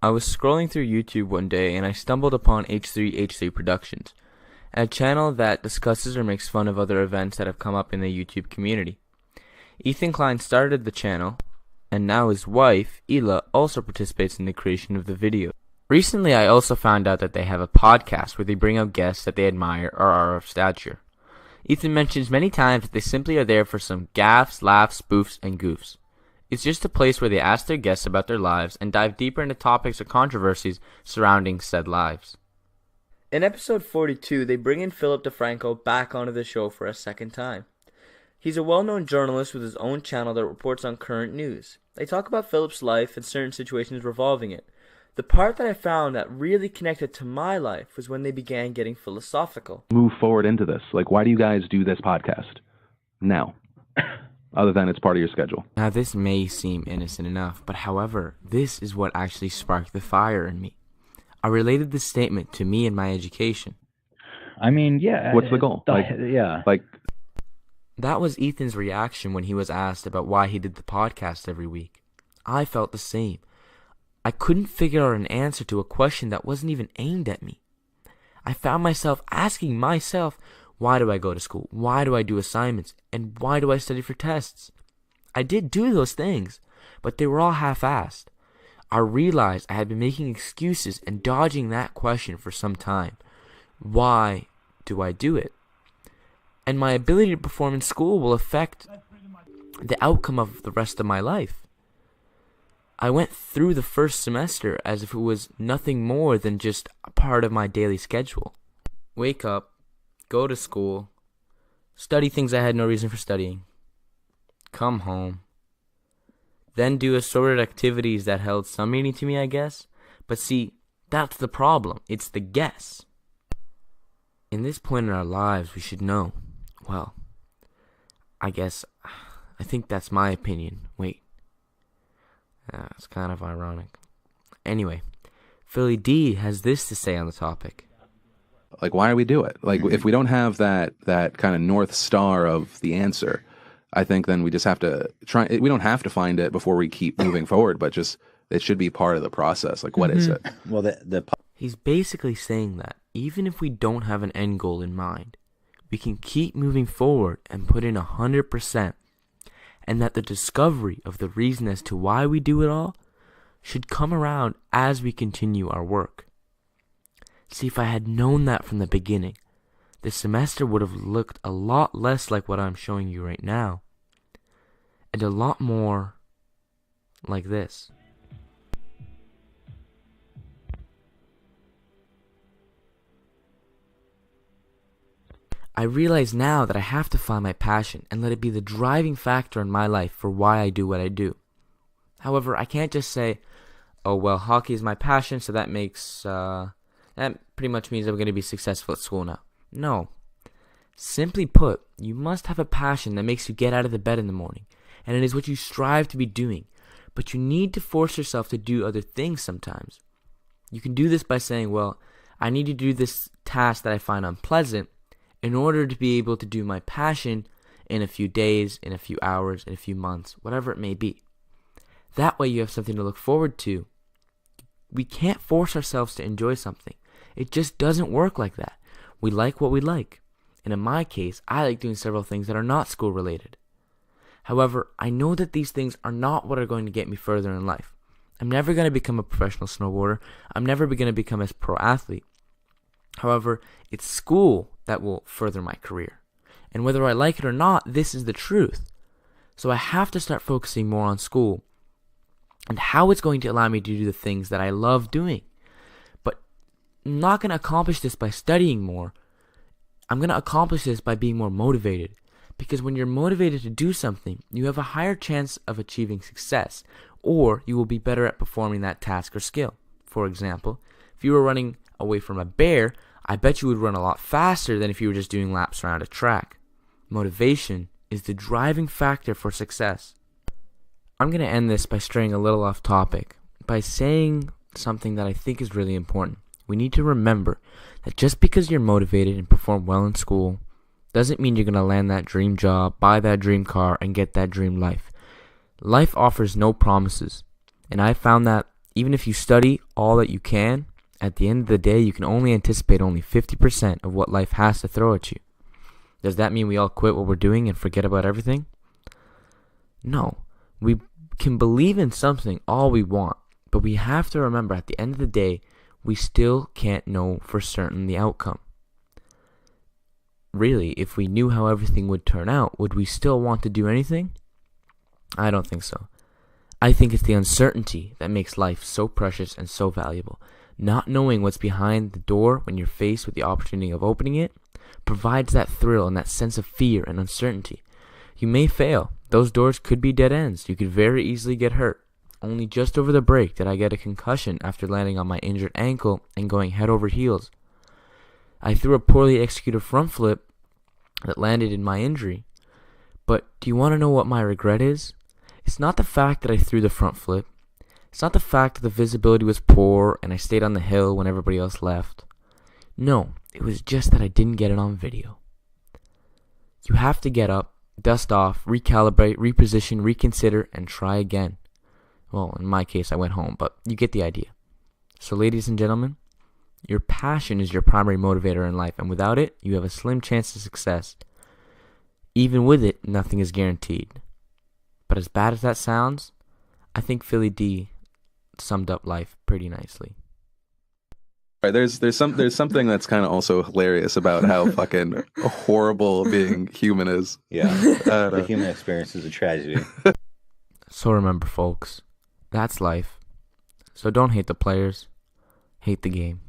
I was scrolling through YouTube one day and I stumbled upon h3h3 Productions, a channel that discusses or makes fun of other events that have come up in the YouTube community. Ethan Klein started the channel, and now his wife, Ela, also participates in the creation of the video. Recently, I also found out that they have a podcast where they bring out guests that they admire or are of stature. Ethan mentions many times that they simply are there for some gaffes, laughs, spoofs, and goofs. It's just a place where they ask their guests about their lives and dive deeper into topics or controversies surrounding said lives. In episode 42, they bring in Philip DeFranco back onto the show for a second time. He's a well-known journalist with his own channel that reports on current news. They talk about Philip's life and certain situations revolving it. The part that I found that really connected to my life was when they began getting philosophical. Move forward into this. Like, why do you guys do this podcast now? Other than it's part of your schedule. Now, this may seem innocent enough, but however, this is what actually sparked the fire in me. I related this statement to me and my education. I mean, yeah. What's the goal? That was Ethan's reaction when he was asked about why he did the podcast every week. I felt the same. I couldn't figure out an answer to a question that wasn't even aimed at me. I found myself asking myself, why do I go to school? Why do I do assignments? And why do I study for tests? I did do those things, but they were all half-assed. I realized I had been making excuses and dodging that question for some time. Why do I do it? And my ability to perform in school will affect the outcome of the rest of my life. I went through the first semester as if it was nothing more than just a part of my daily schedule. Wake up, go to school, study things I had no reason for studying, come home, then do assorted activities that held some meaning to me, I guess. But see, that's the problem. It's the guess. In this point in our lives, we should know. Well, I think that's my opinion. Wait. It's kind of ironic. Anyway, Philly D has this to say on the topic. Like, why do we do it? Like, if we don't have that kind of North Star of the answer, I think then we just have to try. We don't have to find it before we keep moving forward, but just it should be part of the process. Like, what is it? Well, He's basically saying that even if we don't have an end goal in mind, we can keep moving forward and put in 100%, and that the discovery of the reason as to why we do it all should come around as we continue our work. See, if I had known that from the beginning, this semester would have looked a lot less like what I'm showing you right now, and a lot more like this. I realize now that I have to find my passion and let it be the driving factor in my life for why I do what I do. However, I can't just say, oh, well, hockey is my passion, so that pretty much means I'm going to be successful at school now. No. Simply put, you must have a passion that makes you get out of the bed in the morning, and it is what you strive to be doing. But you need to force yourself to do other things sometimes. You can do this by saying, well, I need to do this task that I find unpleasant in order to be able to do my passion in a few days, in a few hours, in a few months, whatever it may be. That way you have something to look forward to. We can't force ourselves to enjoy something. It just doesn't work like that. We like what we like. And in my case, I like doing several things that are not school related. However, I know that these things are not what are going to get me further in life. I'm never going to become a professional snowboarder. I'm never going to become a pro athlete. However, it's school that will further my career. And whether I like it or not, this is the truth. So I have to start focusing more on school and how it's going to allow me to do the things that I love doing. But I'm not going to accomplish this by studying more. I'm going to accomplish this by being more motivated. Because when you're motivated to do something, you have a higher chance of achieving success, or you will be better at performing that task or skill. For example, if you were running away from a bear, I bet you would run a lot faster than if you were just doing laps around a track. Motivation is the driving factor for success. I'm going to end this by straying a little off topic, by saying something that I think is really important. We need to remember that just because you're motivated and perform well in school doesn't mean you're going to land that dream job, buy that dream car, and get that dream life. Life offers no promises, and I found that Even if you study all that you can, at the end of the day, you can only anticipate only 50% of what life has to throw at you. Does that mean we all quit what we're doing and forget about everything? No. We can believe in something all we want, but we have to remember at the end of the day, we still can't know for certain the outcome. Really, if we knew how everything would turn out, would we still want to do anything? I don't think so. I think it's the uncertainty that makes life so precious and so valuable. Not knowing what's behind the door when you're faced with the opportunity of opening it provides that thrill and that sense of fear and uncertainty. You may fail. Those doors could be dead ends. You could very easily get hurt. Only just over the break did I get a concussion after landing on my injured ankle and going head over heels. I threw a poorly executed front flip that landed in my injury. But do you want to know what my regret is? It's not the fact that I threw the front flip. It's not the fact that the visibility was poor and I stayed on the hill when everybody else left. No, it was just that I didn't get it on video. You have to get up, dust off, recalibrate, reposition, reconsider, and try again. Well, in my case, I went home, but you get the idea. So, ladies and gentlemen, your passion is your primary motivator in life, and without it, you have a slim chance of success. Even with it, nothing is guaranteed. But as bad as that sounds, I think Philly D summed up life pretty nicely. Right, there's something that's kind of also hilarious about how fucking horrible being human is. Yeah, the human experience is a tragedy. So remember, folks, that's life. So don't hate the players, hate the game.